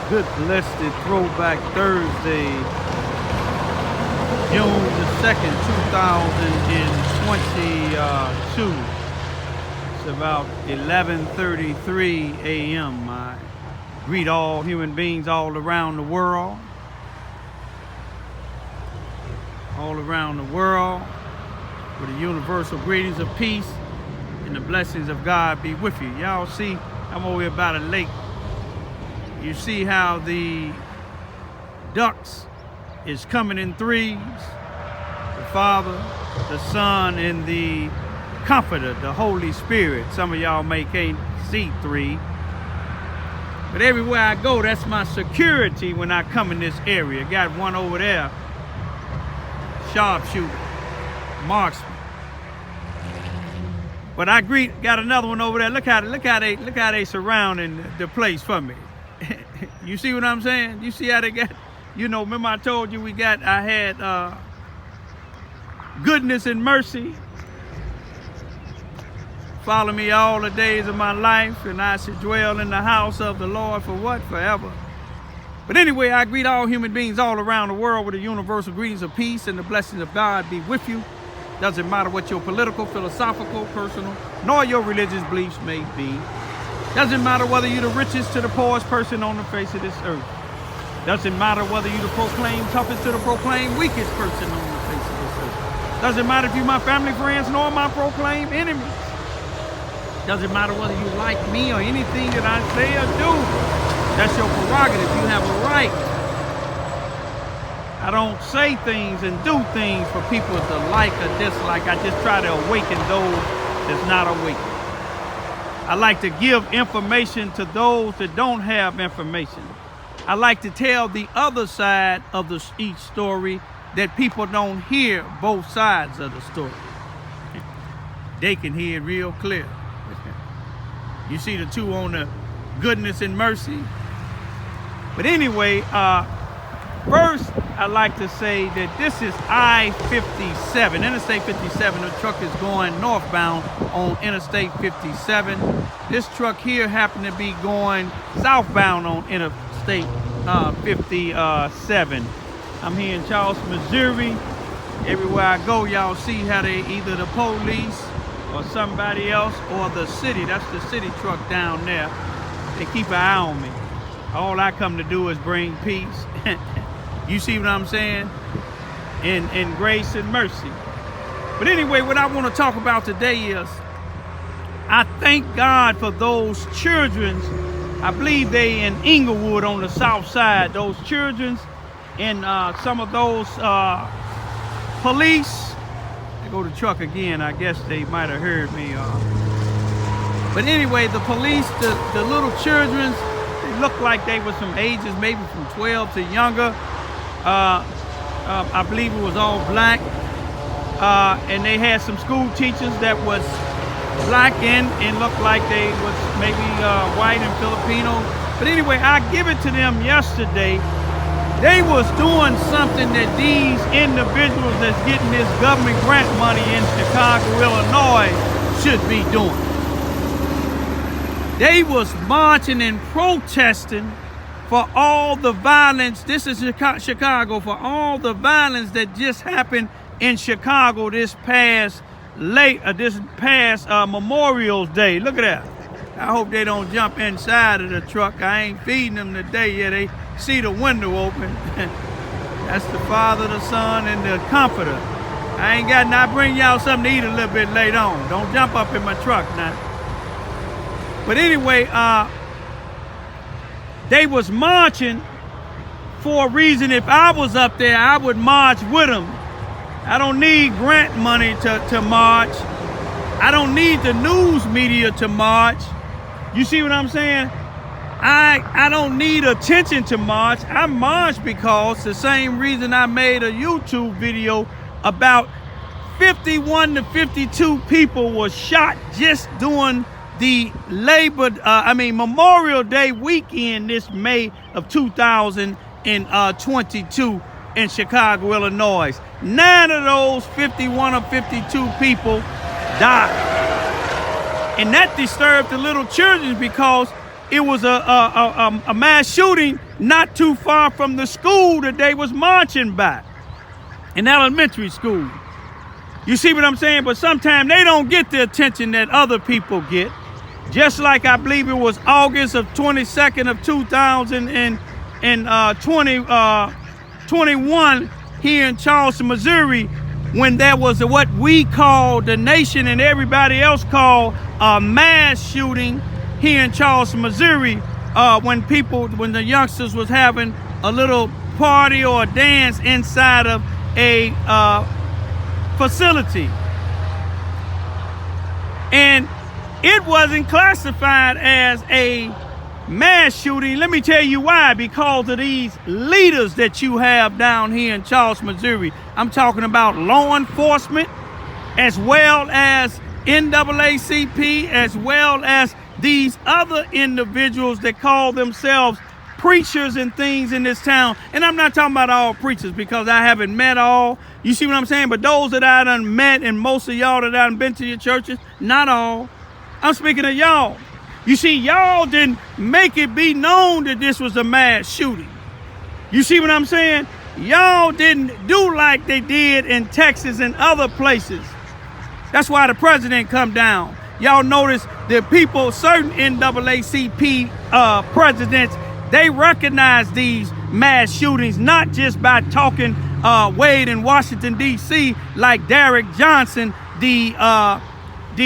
Good blessed Throwback Thursday, June the 2nd, 2022. It's about 11:33 a.m. I greet all human beings all around the world. With the universal greetings of peace and the blessings of God be with you. Y'all see, I'm over here by the lake. You see how the ducks is coming in threes. The Father, the Son, and the Comforter, the Holy Spirit. Some of y'all may can't see three. But everywhere I go, that's my security when I come in this area. Got one over there, sharpshooter, marksman. But I got another one over there. Look how they surrounding the place for me. You see what I'm saying? You see how they got, remember I told you I had goodness and mercy follow me all the days of my life, and I should dwell in the house of the Lord for what? Forever. But anyway, I greet all human beings all around the world with the universal greetings of peace and the blessings of God be with you. Doesn't matter what your political, philosophical, personal, nor your religious beliefs may be. Doesn't matter whether you're the richest to the poorest person on the face of this earth. Doesn't matter whether you're the proclaimed toughest to the proclaimed weakest person on the face of this earth. Doesn't matter if you're my family, friends, nor my proclaimed enemies. Doesn't matter whether you like me or anything that I say or do. That's your prerogative. You have a right. I don't say things and do things for people to like or dislike. I just try to awaken those that's not awakened. I like to give information to those that don't have information. I like to tell the other side of each story that people don't hear both sides of the story. They can hear it real clear. You see the two on the goodness and mercy. But anyway, first, I'd like to say that this is I-57, Interstate 57. The truck is going northbound on Interstate 57. This truck here happened to be going southbound on Interstate 57. I'm here in Charleston, Missouri. Everywhere I go, y'all see how they either the police or somebody else or the city. That's the city truck down there. They keep an eye on me. All I come to do is bring peace. You see what I'm saying? In grace and mercy. But anyway, what I want to talk about today is I thank God for those children. I believe they in Inglewood on the south side. Those children and some of those police. They go to truck again. I guess they might have heard me. But anyway, the police, the little children, they looked like they were some ages, maybe from 12 to younger. I believe it was all black, and they had some school teachers that was black and looked like they was maybe white and Filipino. But anyway, I give it to them yesterday. They was doing something that these individuals that's getting this government grant money in Chicago, Illinois should be doing. They was marching and protesting for all the violence. This is Chicago, for all the violence that just happened in Chicago this past Memorial Day. Look at that. I hope they don't jump inside of the truck. I ain't feeding them today yet. They see the window open. That's the Father, the Son, and the Comforter. I bring y'all something to eat a little bit later on. Don't jump up in my truck now. But anyway, they was marching for a reason. If I was up there, I would march with them. I don't need grant money to march. I don't need the news media to march. You see what I'm saying? I don't need attention to march. I march because the same reason I made a YouTube video about 51 to 52 people were shot just during the Memorial Day weekend this May of 2022 in Chicago, Illinois. 9 of those 51 or 52 people died. And that disturbed the little children because it was a mass shooting not too far from the school that they was marching by, in elementary school. You see what I'm saying? But sometimes they don't get the attention that other people get. Just like I believe it was August of 22nd of 2021 here in Charleston, Missouri, when there was what we call, the nation and everybody else called, a mass shooting here in Charleston, Missouri, when the youngsters was having a little party or a dance inside of a facility. And it wasn't classified as a mass shooting. Let me tell you why. Because of these leaders that you have down here in Charleston, Missouri. I'm talking about law enforcement, as well as NAACP, as well as these other individuals that call themselves preachers and things in this town. And I'm not talking about all preachers, because I haven't met all. You see what I'm saying? But those that I done met, and most of y'all that I done been to your churches, not all. I'm speaking of y'all. You see, y'all didn't make it be known that this was a mass shooting. You see what I'm saying? Y'all didn't do like they did in Texas and other places. That's why the president come down. Y'all notice that people, certain NAACP presidents, they recognize these mass shootings, not just by talking Wade in Washington, D.C., like Derek Johnson, the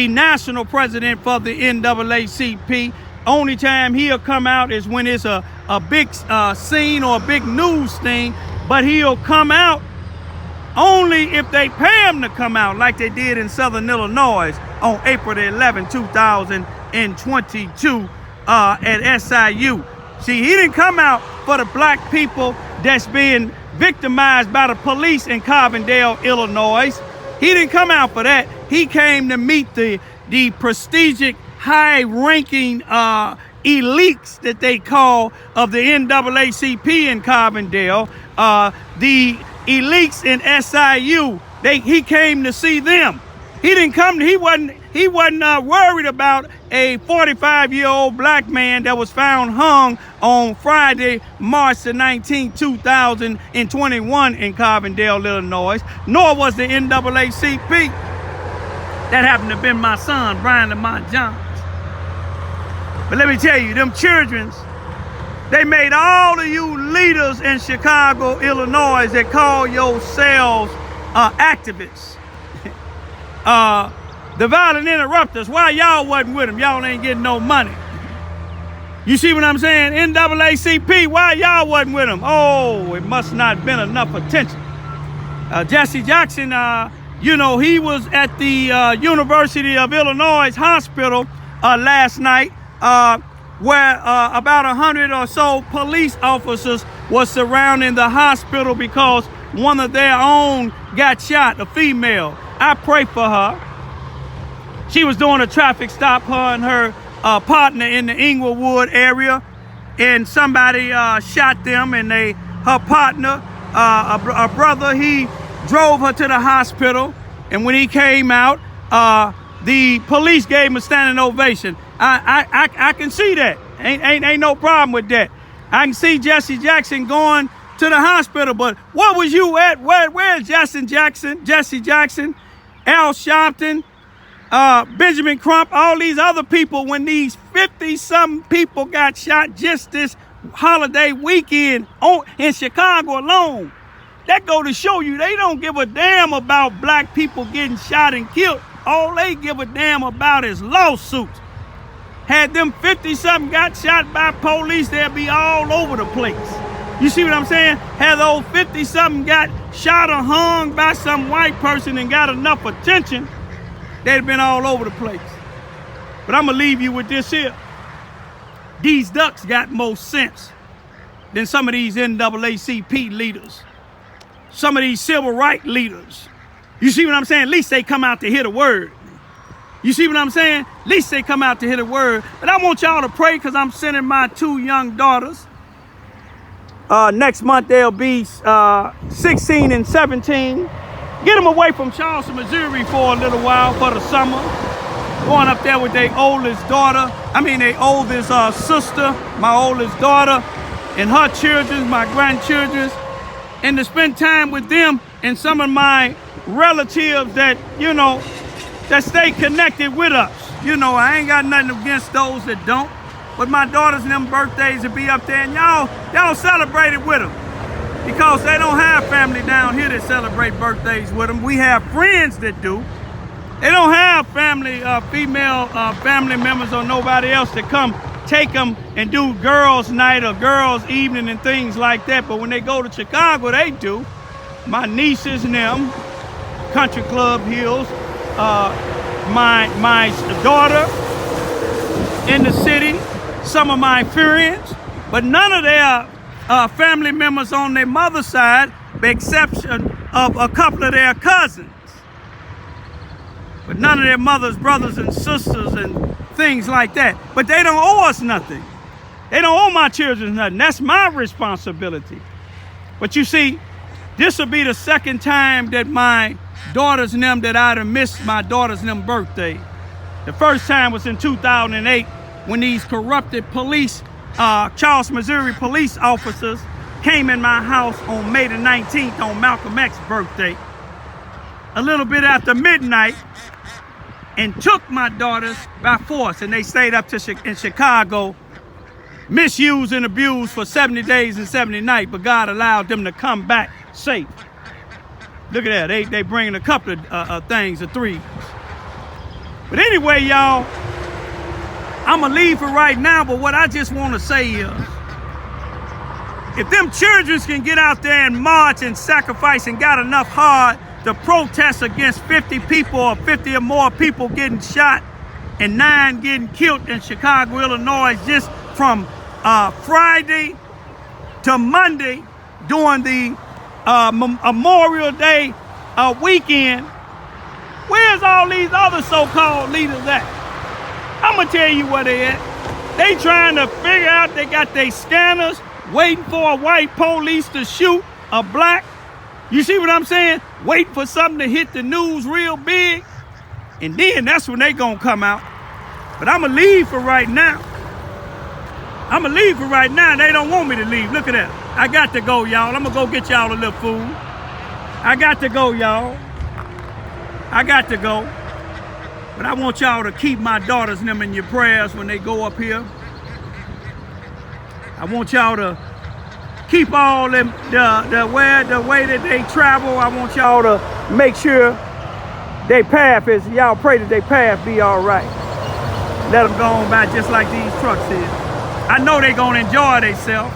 national president for the NAACP. Only time he'll come out is when it's a big scene or a big news thing, but he'll come out only if they pay him to come out, like they did in Southern Illinois on April the 11th, 2022 at SIU. See, he didn't come out for the black people that's being victimized by the police in Carbondale, Illinois. He didn't come out for that. He came to meet the prestigious, high-ranking elites that they call of the NAACP in Carbondale. The elites in SIU, he came to see them. He didn't come. He wasn't worried about a 45-year-old black man that was found hung on Friday, March the 19th, 2021 in Carbondale, Illinois. Nor was the NAACP. That happened to have been my son, Brian Lamont Johns. But let me tell you, them children, they made all of you leaders in Chicago, Illinois, that call yourselves activists. The violent interrupters, why y'all wasn't with them? Y'all ain't getting no money. You see what I'm saying? NAACP, why y'all wasn't with them? Oh, it must not been enough attention. Jesse Jackson, he was at the University of Illinois Hospital last night, where about 100 or so police officers was surrounding the hospital because one of their own got shot, a female. I pray for her. She was doing a traffic stop, her and her partner in the Inglewood area, and somebody shot them, and her partner, a brother, he drove her to the hospital, and when he came out, the police gave him a standing ovation. I can see that. Ain't no problem with that. I can see Jesse Jackson going to the hospital, but what was you at? Where's Jesse Jackson, Al Sharpton, Benjamin Crump, all these other people, when these 50-something people got shot just this holiday weekend in Chicago alone? That go to show you they don't give a damn about black people getting shot and killed. All they give a damn about is lawsuits. Had them 50-something got shot by police, they'd be all over the place. You see what I'm saying? Had those 50-something got shot or hung by some white person and got enough attention, they'd have been all over the place. But I'm going to leave you with this here. These ducks got more sense than some of these NAACP leaders. Some of these civil rights leaders. You see what I'm saying? At least they come out to hear the word. You see what I'm saying? At least they come out to hear the word. But I want y'all to pray, because I'm sending my 2 young daughters. Next month they'll be 16 and 17. Get them away from Charleston, Missouri for a little while for the summer. Going up there with their oldest sister, my oldest daughter, and her children, my grandchildren, and to spend time with them and some of my relatives that, you know, that stay connected with us. You know, I ain't got nothing against those that don't, but my daughters and them birthdays will be up there, and y'all celebrate it with them because they don't have family down here that celebrate birthdays with them. We have friends that do. They don't have family, female family members or nobody else to come take them and do girls' night or girls' evening and things like that. But when they go to Chicago, they do. My nieces and them, Country Club Hills, my daughter in the city, some of my friends, but none of their family members on their mother's side, with the exception of a couple of their cousins. But none of their mothers, brothers, and sisters, and things like that. But they don't owe us nothing. They don't owe my children nothing. That's my responsibility. But you see, this will be the second time that my daughters and them that I'd have missed my daughters and them birthday. The first time was in 2008 when these corrupted police, Charles, Missouri police officers came in my house on May the 19th on Malcolm X's birthday, a little bit after midnight, and took my daughters by force, and they stayed up in Chicago, misused and abused for 70 days and 70 nights, but God allowed them to come back safe. Look at that, they bringing a couple of things, of threes. But anyway, y'all, I'm gonna leave for right now, but what I just wanna say is, if them children can get out there and march and sacrifice and got enough heart to protest against 50 people or 50 or more people getting shot and 9 getting killed in Chicago, Illinois, just from Friday to Monday during the Memorial Day weekend, where's all these other so-called leaders at? I'm gonna tell you where they at. They trying to figure out, they got their scanners waiting for a white police to shoot a black. You see what I'm saying? Waiting for something to hit the news real big, and then that's when they gonna come out. But I'm gonna leave for right now. They don't want me to leave. Look at that. I got to go, y'all. I'm gonna go get y'all a little food. I got to go, y'all. I got to go. But I want y'all to keep my daughters and them in your prayers when they go up here. I want y'all to keep all them the way that they travel. I want y'all to make sure their path is, y'all pray that their path be all right. Let them go on by just like these trucks is. I know they gonna enjoy themselves.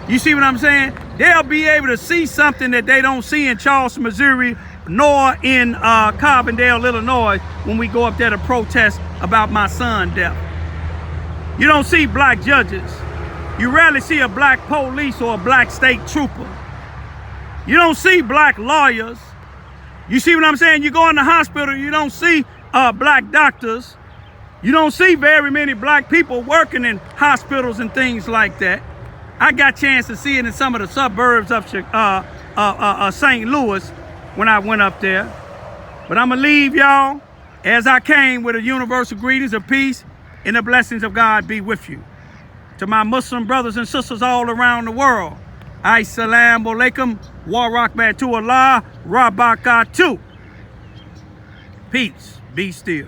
You see what I'm saying? They'll be able to see something that they don't see in Charleston, Missouri, nor in Carbondale, Illinois, when we go up there to protest about my son's death. You don't see black judges. You rarely see a black police or a black state trooper. You don't see black lawyers. You see what I'm saying? You go in the hospital, you don't see black doctors. You don't see very many black people working in hospitals and things like that. I got a chance to see it in some of the suburbs of St. Louis when I went up there. But I'm gonna leave y'all as I came with a universal greetings of peace and the blessings of God be with you. To my Muslim brothers and sisters all around the world, Assalamu alaikum wa rahmatullahi wa barakatuh. Peace, be still.